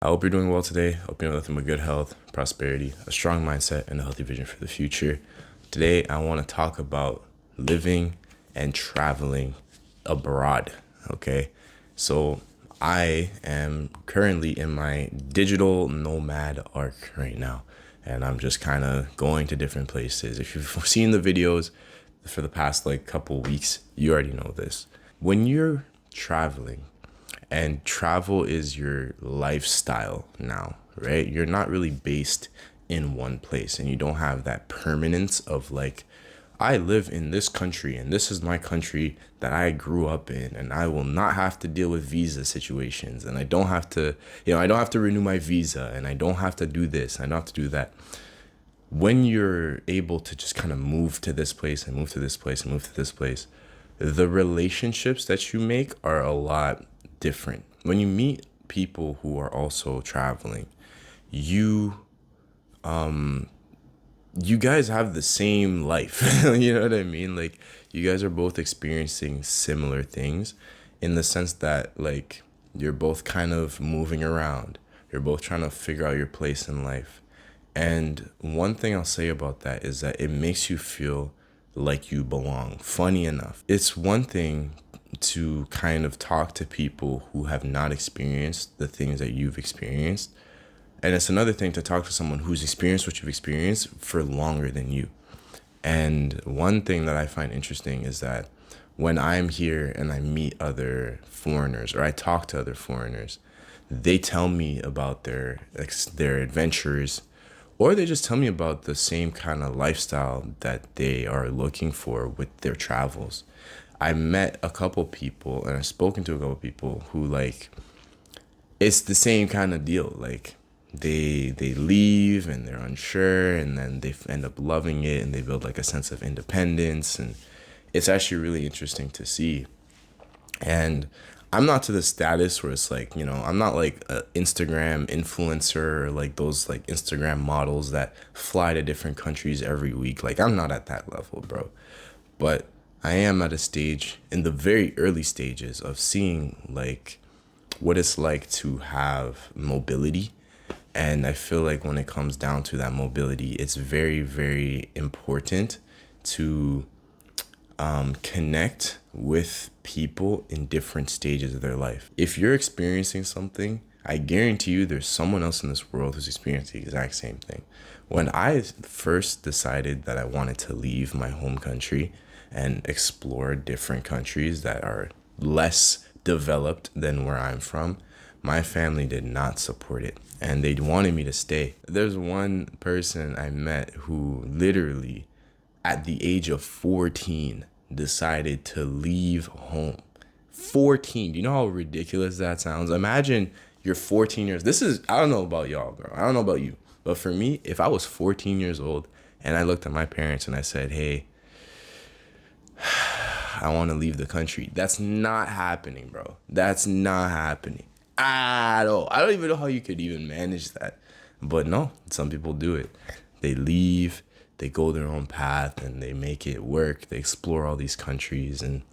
I hope you're doing well today. Hope you're nothing but good health, prosperity, a strong mindset, and a healthy vision for the future. Today, I want to talk about living and traveling abroad. Okay. So, I am currently in my digital nomad arc right now, and I'm just kind of going to different places. If you've seen the videos for the past like couple weeks, you already know this. When you're traveling, and travel is your lifestyle now, right? You're not really based in one place and you don't have that permanence of like, I live in this country and this is my country that I grew up in and I will not have to deal with visa situations and I don't have to, I don't have to renew my visa and I don't have to do this, I don't have to do that. When you're able to just kind of move to this place and move to this place and move to this place, the relationships that you make are a lot different. When you meet people who are also traveling, you you guys have the same life. You know what I mean? Like you guys are both experiencing similar things in the sense that like you're both kind of moving around. You're both trying to figure out your place in life. And one thing I'll say about that is that it makes you feel like you belong. Funny enough, it's one thing to kind of talk to people who have not experienced the things that you've experienced. And it's another thing to talk to someone who's experienced what you've experienced for longer than you. And one thing that I find interesting is that when I'm here and I meet other foreigners or I talk to other foreigners, they tell me about their adventures, or they just tell me about the same kind of lifestyle that they are looking for with their travels. I met a couple people and I've spoken to a couple people who like it's the same kind of deal. Like they leave and they're unsure and then they end up loving it and they build like a sense of independence, and it's actually really interesting to see. And I'm not to the status where it's like, I'm not like an Instagram influencer or like those like Instagram models that fly to different countries every week. Like I'm not at that level, bro. But I am at a stage in the very early stages of seeing like what it's like to have mobility. And I feel like when it comes down to that mobility, it's very, very important to connect with people in different stages of their life. If you're experiencing something, I guarantee you there's someone else in this world who's experiencing the exact same thing. When I first decided that I wanted to leave my home country and explore different countries that are less developed than where I'm from, my family did not support it and they wanted me to stay. There's one person I met who literally at the age of 14 decided to leave home. 14. Do you know how ridiculous that sounds? Imagine you're 14 years. This is, I don't know about y'all, bro. I don't know about you. But for me, if I was 14 years old and I looked at my parents and I said, hey, I want to leave the country. That's not happening, bro. That's not happening at all. I don't even know how you could even manage that. But no, some people do it. They leave, they go their own path, and they make it work. They explore all these countries. And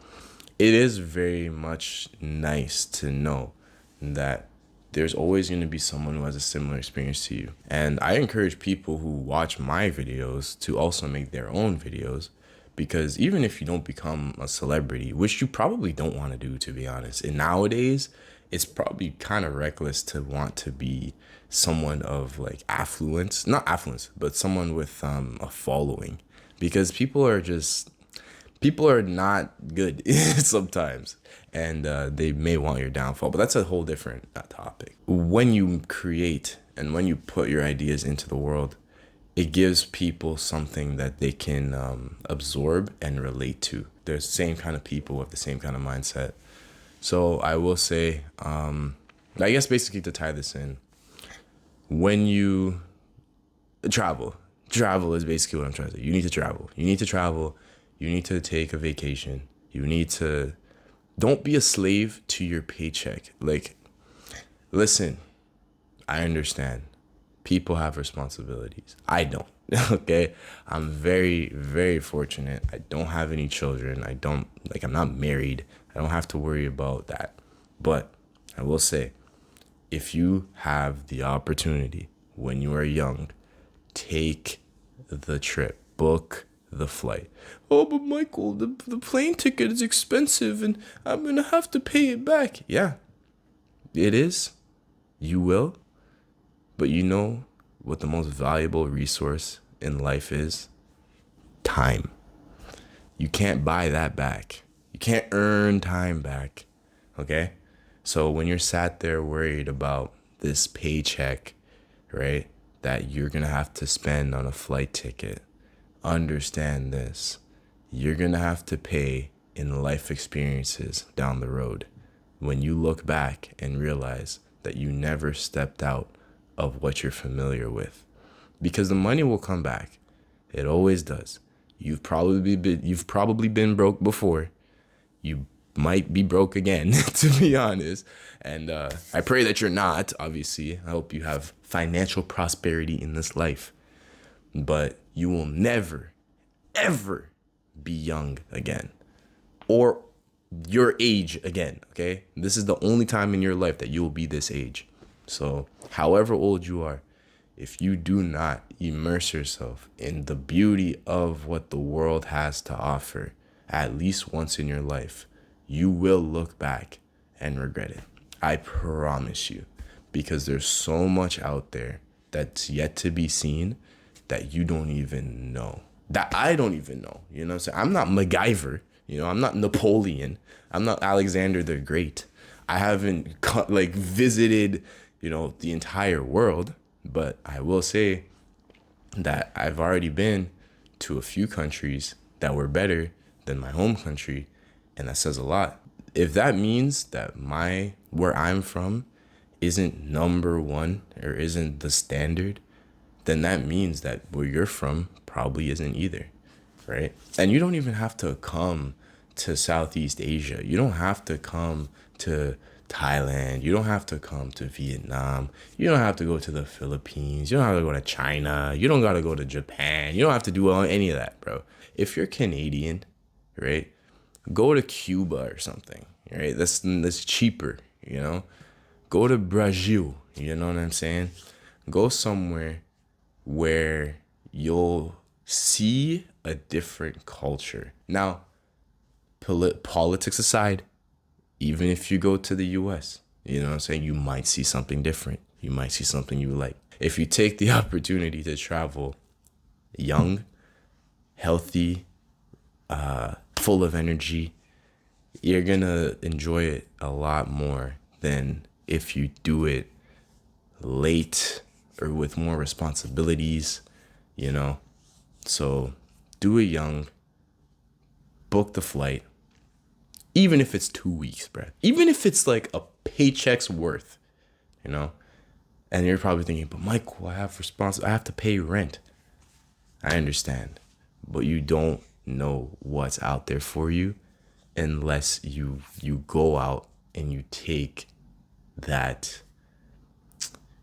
it is very much nice to know that there's always going to be someone who has a similar experience to you. And I encourage people who watch my videos to also make their own videos, because even if you don't become a celebrity, which you probably don't want to do, to be honest, and nowadays it's probably kind of reckless to want to be someone of like affluence, not affluence, but someone with a following, because people are not good sometimes, and they may want your downfall, but that's a whole different topic. When you create and when you put your ideas into the world, it gives people something that they can absorb and relate to. They're the same kind of people with the same kind of mindset. So I will say, I guess basically to tie this in, when you travel is basically what I'm trying to say. You need to travel. You need to travel. You need to take a vacation. You need to, don't be a slave to your paycheck. Like, listen, I understand. People have responsibilities. I don't. Okay. I'm very, very fortunate. I don't have any children. I'm not married. I don't have to worry about that. But I will say, if you have the opportunity when you are young, take the trip, book the flight. Oh, but Michael, the plane ticket is expensive and I'm going to have to pay it back. Yeah, it is. You will. But you know what the most valuable resource in life is? Time. You can't buy that back. You can't earn time back. Okay? So when you're sat there worried about this paycheck, right, that you're going to have to spend on a flight ticket, understand this. You're going to have to pay in life experiences down the road when you look back and realize that you never stepped out of what you're familiar with. Because the money will come back. It always does. You've probably been broke before. You might be broke again, to be honest. And I pray that you're not, obviously. I hope you have financial prosperity in this life. But you will never, ever be young again. Or your age again, okay? This is the only time in your life that you will be this age. So, however old you are, if you do not immerse yourself in the beauty of what the world has to offer at least once in your life, you will look back and regret it. I promise you, because there's so much out there that's yet to be seen that you don't even know, that I don't even know. You know what I'm saying? I'm not MacGyver. You know, I'm not Napoleon. I'm not Alexander the Great. I haven't visited, the entire world. But I will say that I've already been to a few countries that were better than my home country, and that says a lot. If that means that where I'm from isn't number one or isn't the standard, then that means that where you're from probably isn't either, right? And you don't even have to come to Southeast Asia. You don't have to come to Thailand. You don't have to come to Vietnam. You don't have to go to the Philippines. You don't have to go to China. You don't got to go to Japan. You don't have to do any of that, bro. If you're Canadian, right, go to Cuba or something, right? That's cheaper, Go to Brazil, you know what I'm saying? Go somewhere where you'll see a different culture. Now, politics aside, even if you go to the US, you know what I'm saying? You might see something different. You might see something you like. If you take the opportunity to travel young, healthy, full of energy, you're going to enjoy it a lot more than if you do it late or with more responsibilities, So do it young, book the flight. Even if it's 2 weeks, bro. Even if it's like a paycheck's worth, And you're probably thinking, but Michael, I have to pay rent. I understand. But you don't know what's out there for you unless you go out and you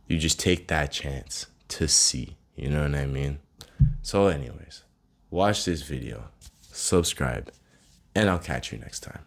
just take that chance to see. You know what I mean? So anyways, watch this video, subscribe, and I'll catch you next time.